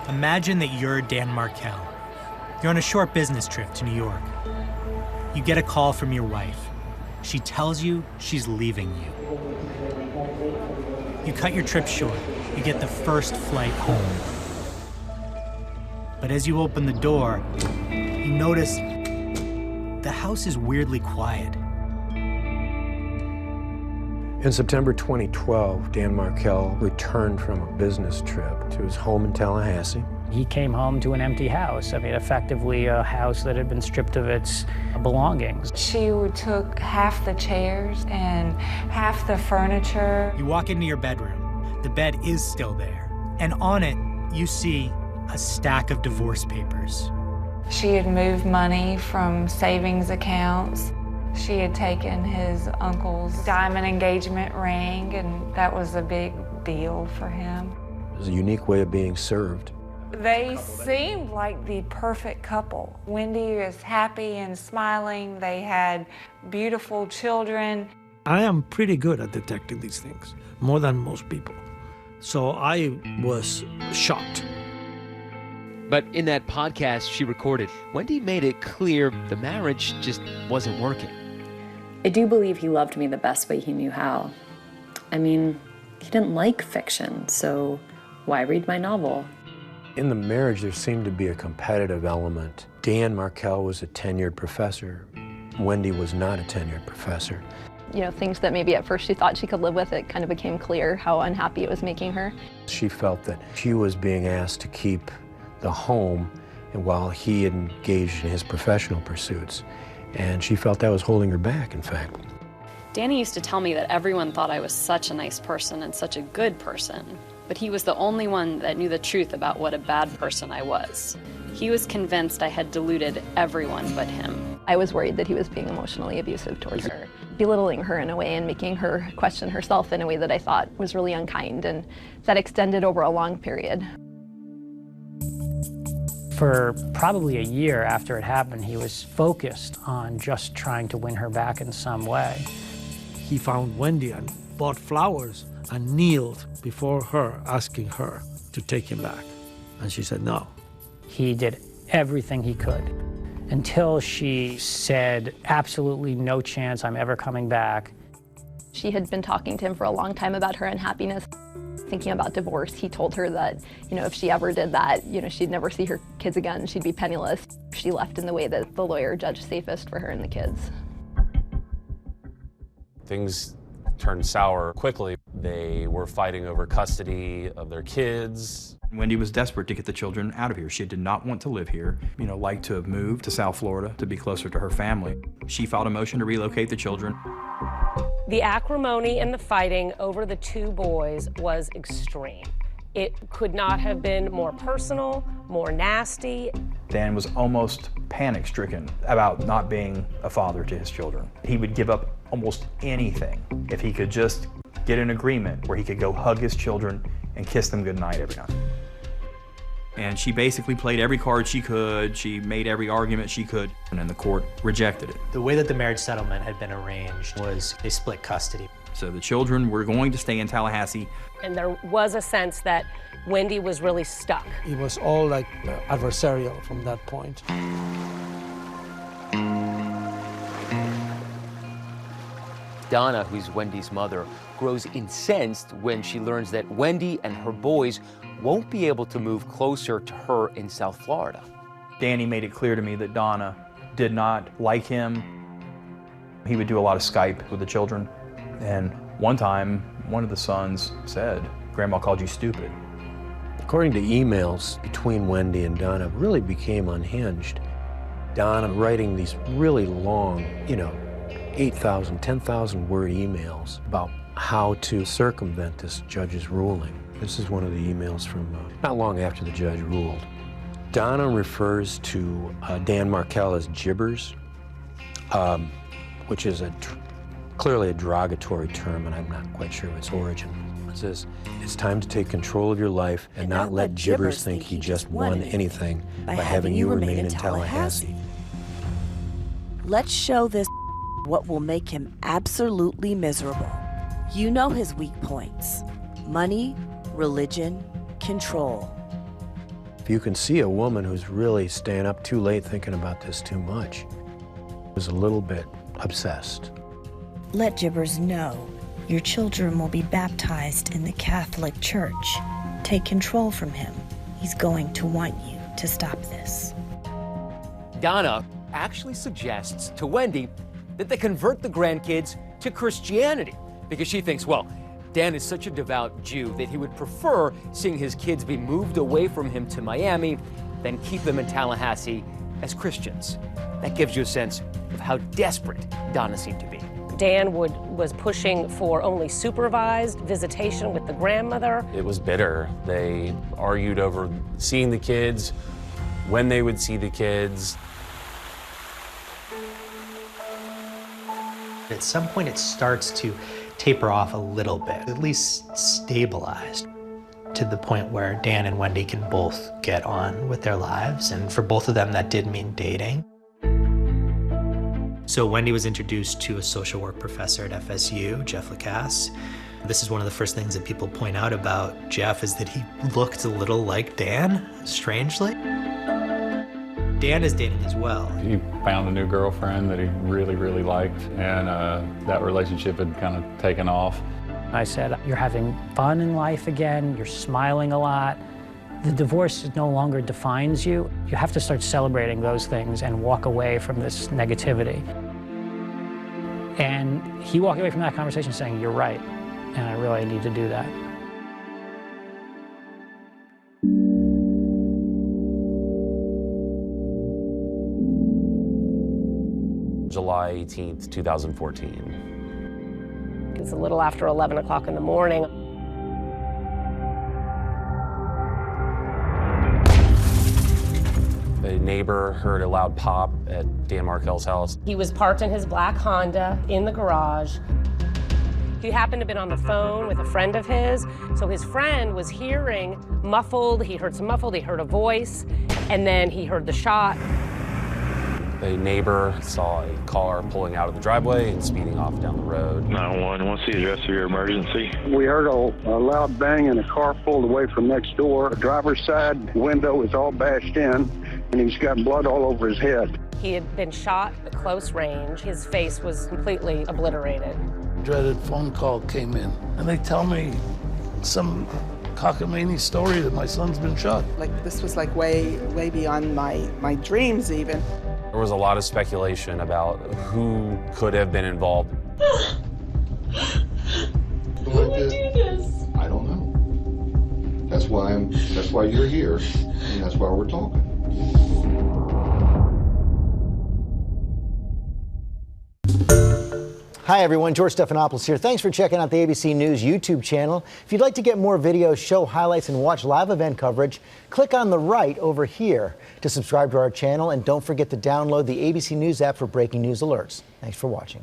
Imagine that you're Dan Markel. You're on a short business trip to New York. You get a call from your wife. She tells you she's leaving you. You cut your trip short. You get the first flight home. But as you open the door, you notice the house is weirdly quiet. In September 2012, Dan Markel returned from a business trip to his home in Tallahassee. He came home to an empty house. I mean, effectively a house that had been stripped of its belongings. She took half the chairs and half the furniture. You walk into your bedroom. The bed is still there. And on it, you see a stack of divorce papers. She had moved money from savings accounts. She had taken his uncle's diamond engagement ring, and that was a big deal for him. It was a unique way of being served. They seemed like the perfect couple. Wendi was happy and smiling. They had beautiful children. I am pretty good at detecting these things, more than most people. So I was shocked. But in that podcast she recorded, Wendi made it clear the marriage just wasn't working. I do believe he loved me the best way he knew how. I mean, he didn't like fiction, so why read my novel? In the marriage, there seemed to be a competitive element. Dan Markel was a tenured professor. Wendi was not a tenured professor. You know, things that maybe at first she thought she could live with, it kind of became clear how unhappy it was making her. She felt that she was being asked to keep the home, and while he engaged in his professional pursuits. And she felt that was holding her back, in fact. Danny used to tell me that everyone thought I was such a nice person and such a good person, but he was the only one that knew the truth about what a bad person I was. He was convinced I had deluded everyone but him. I was worried that he was being emotionally abusive towards her, belittling her in a way and making her question herself in a way that I thought was really unkind, and that extended over a long period. For probably a year after it happened, he was focused on just trying to win her back in some way. He found Wendi and bought flowers and kneeled before her, asking her to take him back. And she said no. He did everything he could until she said, absolutely no chance I'm ever coming back. She had been talking to him for a long time about her unhappiness, thinking about divorce. He told her that, you know, if she ever did that, you know, she'd never see her kids again, she'd be penniless. She left in the way that the lawyer judged safest for her and the kids. Things turned sour quickly. They were fighting over custody of their kids. Wendi was desperate to get the children out of here. She did not want to live here, you know, liked to have moved to South Florida to be closer to her family. She filed a motion to relocate the children. The acrimony and the fighting over the two boys was extreme. It could not have been more personal, more nasty. Dan was almost panic-stricken about not being a father to his children. He would give up almost anything if he could just get an agreement where he could go hug his children and kiss them goodnight every night. And she basically played every card she could. She made every argument she could, and then the court rejected it. The way that the marriage settlement had been arranged was they split custody. So the children were going to stay in Tallahassee. And there was a sense that Wendi was really stuck. It was all like adversarial from that point. Donna, who's Wendi's mother, grows incensed when she learns that Wendi and her boys won't be able to move closer to her in South Florida. Danny made it clear to me that Donna did not like him. He would do a lot of Skype with the children. And one time, one of the sons said, "Grandma called you stupid." According to emails between Wendi and Donna, really became unhinged. Donna writing these really long, 8,000, 10,000 word emails about how to circumvent this judge's ruling. This is one of the emails from not long after the judge ruled. Donna refers to Dan Markel as gibbers, which is clearly a derogatory term, and I'm not quite sure of its origin. It says, "It's time to take control of your life and not let gibbers think he just won anything by having you remain in Tallahassee." Let's show this what will make him absolutely miserable. You know his weak points: money, religion, control. If you can see a woman who's really staying up too late thinking about this too much, was a little bit obsessed. Let Jibbers know your children will be baptized in the Catholic Church. Take control from him. He's going to want you to stop this. Donna actually suggests to Wendi that they convert the grandkids to Christianity because she thinks, well, Dan is such a devout Jew that he would prefer seeing his kids be moved away from him to Miami than keep them in Tallahassee as Christians. That gives you a sense of how desperate Donna seemed to be. Dan was pushing for only supervised visitation with the grandmother. It was bitter. They argued over seeing the kids, when they would see the kids. At some point, it starts to taper off a little bit, at least stabilized, to the point where Dan and Wendi can both get on with their lives. And for both of them, that did mean dating. So Wendi was introduced to a social work professor at FSU, Jeff Lacasse. This is one of the first things that people point out about Jeff is that he looked a little like Dan, strangely. Dan is dating as well. He found a new girlfriend that he really, really liked, and that relationship had kind of taken off. I said, you're having fun in life again, you're smiling a lot. The divorce no longer defines you. You have to start celebrating those things and walk away from this negativity. And he walked away from that conversation saying, you're right, and I really need to do that. July 18th, 2014. It's a little after 11 o'clock in the morning. A neighbor heard a loud pop at Dan Markel's house. He was parked in his black Honda in the garage. He happened to have been on the phone with a friend of his, so his friend was hearing muffled, he heard some muffled, he heard a voice, and then he heard the shot. A neighbor saw a car pulling out of the driveway and speeding off down the road. 911, what's the address of your emergency? We heard a loud bang and a car pulled away from next door. The driver's side window was all bashed in, and he's got blood all over his head. He had been shot at close range. His face was completely obliterated. Dreaded phone call came in, and they tell me some cockamamie story that my son's been shot. Like, this was like way beyond my dreams even. There was a lot of speculation about who could have been involved. Who would do this? I don't know. That's why you're here, and that's why we're talking. Hi everyone, George Stephanopoulos here. Thanks for checking out the ABC News YouTube channel. If you'd like to get more videos, show highlights, and watch live event coverage, click on the right over here to subscribe to our channel, and don't forget to download the ABC News app for breaking news alerts. Thanks for watching.